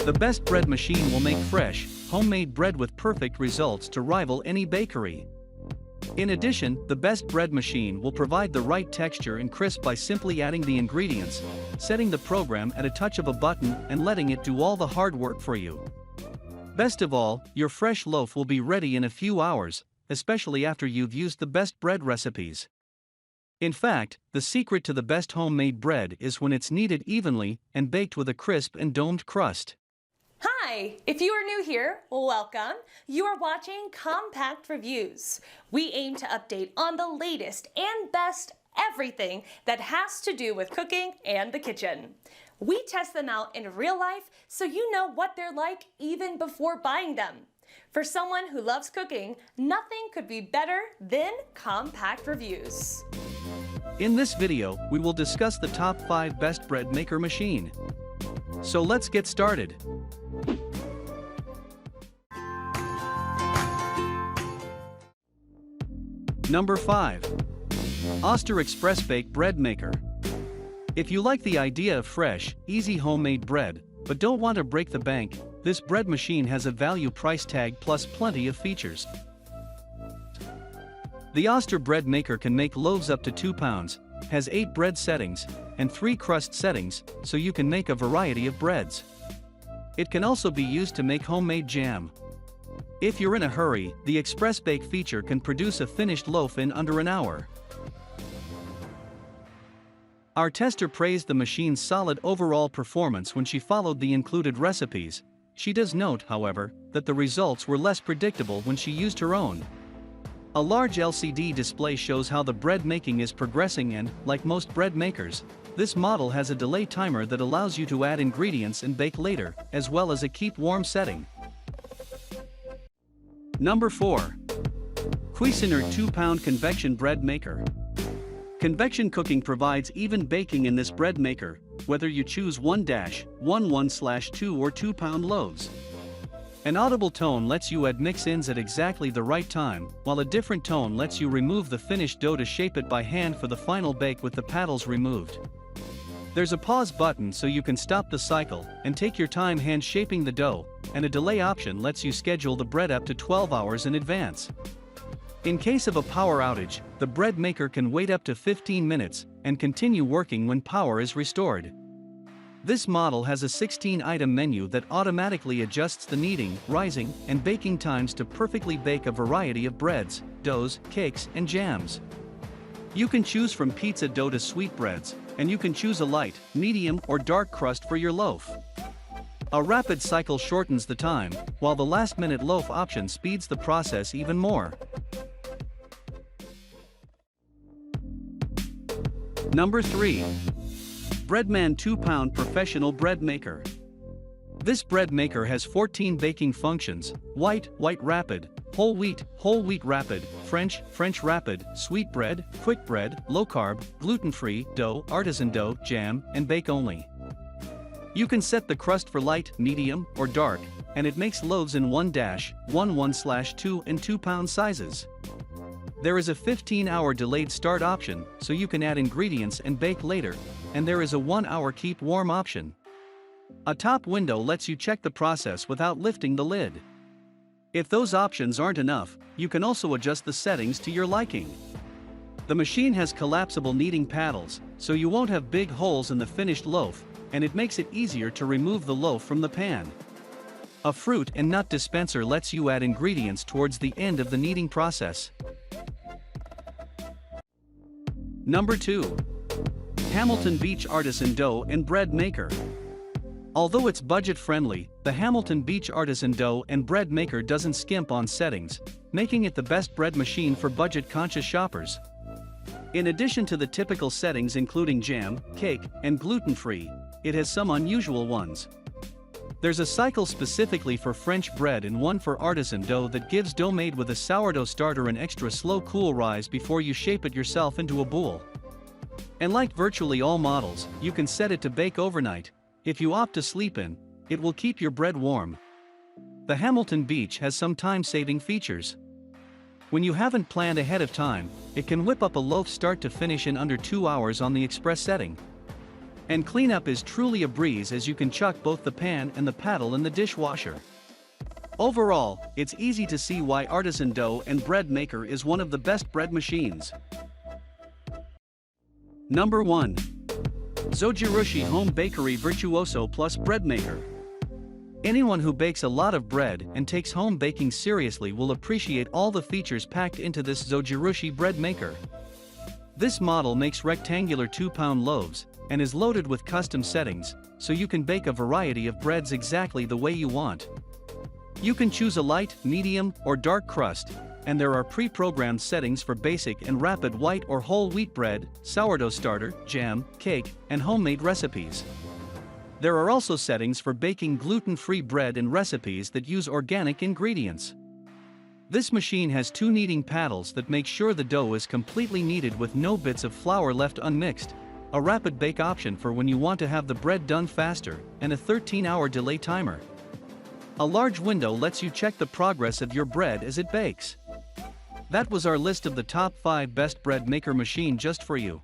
The best bread machine will make fresh, homemade bread with perfect results to rival any bakery. In addition, the best bread machine will provide the right texture and crisp by simply adding the ingredients, setting the program at a touch of a button and letting it do all the hard work for you. Best of all, your fresh loaf will be ready in a few hours, especially after you've used the best bread recipes. In fact, the secret to the best homemade bread is when it's kneaded evenly and baked with a crisp and domed crust. Hi! If you are new here, welcome. You are watching Compact Reviews. We aim to update on the latest and best everything that has to do with cooking and the kitchen. We test them out in real life so you know what they're like even before buying them. For someone who loves cooking, nothing could be better than Compact Reviews. In this video, we will discuss the top 5 best bread maker machine. So let's get started. Number 5. Oster Expressbake Bread Maker. If you like the idea of fresh, easy homemade bread, but don't want to break the bank, this bread machine has a value price tag plus plenty of features. The Oster Bread Maker can make loaves up to 2 pounds, has 8 bread settings, and 3 crust settings, so you can make a variety of breads. It can also be used to make homemade jam. If you're in a hurry, the Expressbake feature can produce a finished loaf in under an hour. Our tester praised the machine's solid overall performance when she followed the included recipes. She does note, however, that the results were less predictable when she used her own. A large LCD display shows how the bread making is progressing and, like most bread makers, this model has a delay timer that allows you to add ingredients and bake later, as well as a keep warm setting. Number 4. Cuisinart 2-pound Convection Bread Maker. Convection cooking provides even baking in this bread maker, whether you choose 1-1/2 or 2-pound loaves. An audible tone lets you add mix-ins at exactly the right time, while a different tone lets you remove the finished dough to shape it by hand for the final bake with the paddles removed. There's a pause button so you can stop the cycle and take your time hand shaping the dough, and a delay option lets you schedule the bread up to 12 hours in advance. In case of a power outage, the bread maker can wait up to 15 minutes and continue working when power is restored. This model has a 16-item menu that automatically adjusts the kneading, rising, and baking times to perfectly bake a variety of breads, doughs, cakes, and jams. You can choose from pizza dough to sweetbreads, and you can choose a light, medium, or dark crust for your loaf. A rapid cycle shortens the time, while the last-minute loaf option speeds the process even more. Number 3. Breadman 2-pound Professional Bread Maker. This bread maker has 14 baking functions: white rapid, whole wheat rapid, French rapid, sweet bread, quick bread, low carb, gluten-free, dough, artisan dough, jam, and bake only. You can set the crust for light, medium, or dark, and it makes loaves in 1-1/2 and 2-pound sizes. There is a 15-hour delayed start option, so you can add ingredients and bake later, and there is a 1-hour keep warm option. A top window lets you check the process without lifting the lid. If those options aren't enough, you can also adjust the settings to your liking. The machine has collapsible kneading paddles, so you won't have big holes in the finished loaf, and it makes it easier to remove the loaf from the pan. A fruit and nut dispenser lets you add ingredients towards the end of the kneading process. Number 2. Hamilton Beach Artisan Dough and Bread Maker. Although it's budget-friendly, the Hamilton Beach Artisan Dough and Bread Maker doesn't skimp on settings, making it the best bread machine for budget-conscious shoppers. In addition to the typical settings including jam, cake, and gluten-free, it has some unusual ones. There's a cycle specifically for French bread and one for artisan dough that gives dough made with a sourdough starter an extra slow cool rise before you shape it yourself into a boule. And like virtually all models, you can set it to bake overnight. If you opt to sleep in, it will keep your bread warm. The Hamilton Beach has some time-saving features. When you haven't planned ahead of time, it can whip up a loaf start to finish in under 2 hours on the express setting. And cleanup is truly a breeze as you can chuck both the pan and the paddle in the dishwasher. Overall, it's easy to see why Artisan Dough and Breadmaker is one of the best bread machines. Number 1. Zojirushi Home Bakery Virtuoso Plus Breadmaker. Anyone who bakes a lot of bread and takes home baking seriously will appreciate all the features packed into this Zojirushi Breadmaker. This model makes rectangular 2-pound loaves and is loaded with custom settings, so you can bake a variety of breads exactly the way you want. You can choose a light, medium, or dark crust, and there are pre-programmed settings for basic and rapid white or whole wheat bread, sourdough starter, jam, cake, and homemade recipes. There are also settings for baking gluten-free bread and recipes that use organic ingredients. This machine has 2 kneading paddles that make sure the dough is completely kneaded with no bits of flour left unmixed, a rapid bake option for when you want to have the bread done faster, and a 13-hour delay timer. A large window lets you check the progress of your bread as it bakes. That was our list of the top 5 best bread maker machine just for you.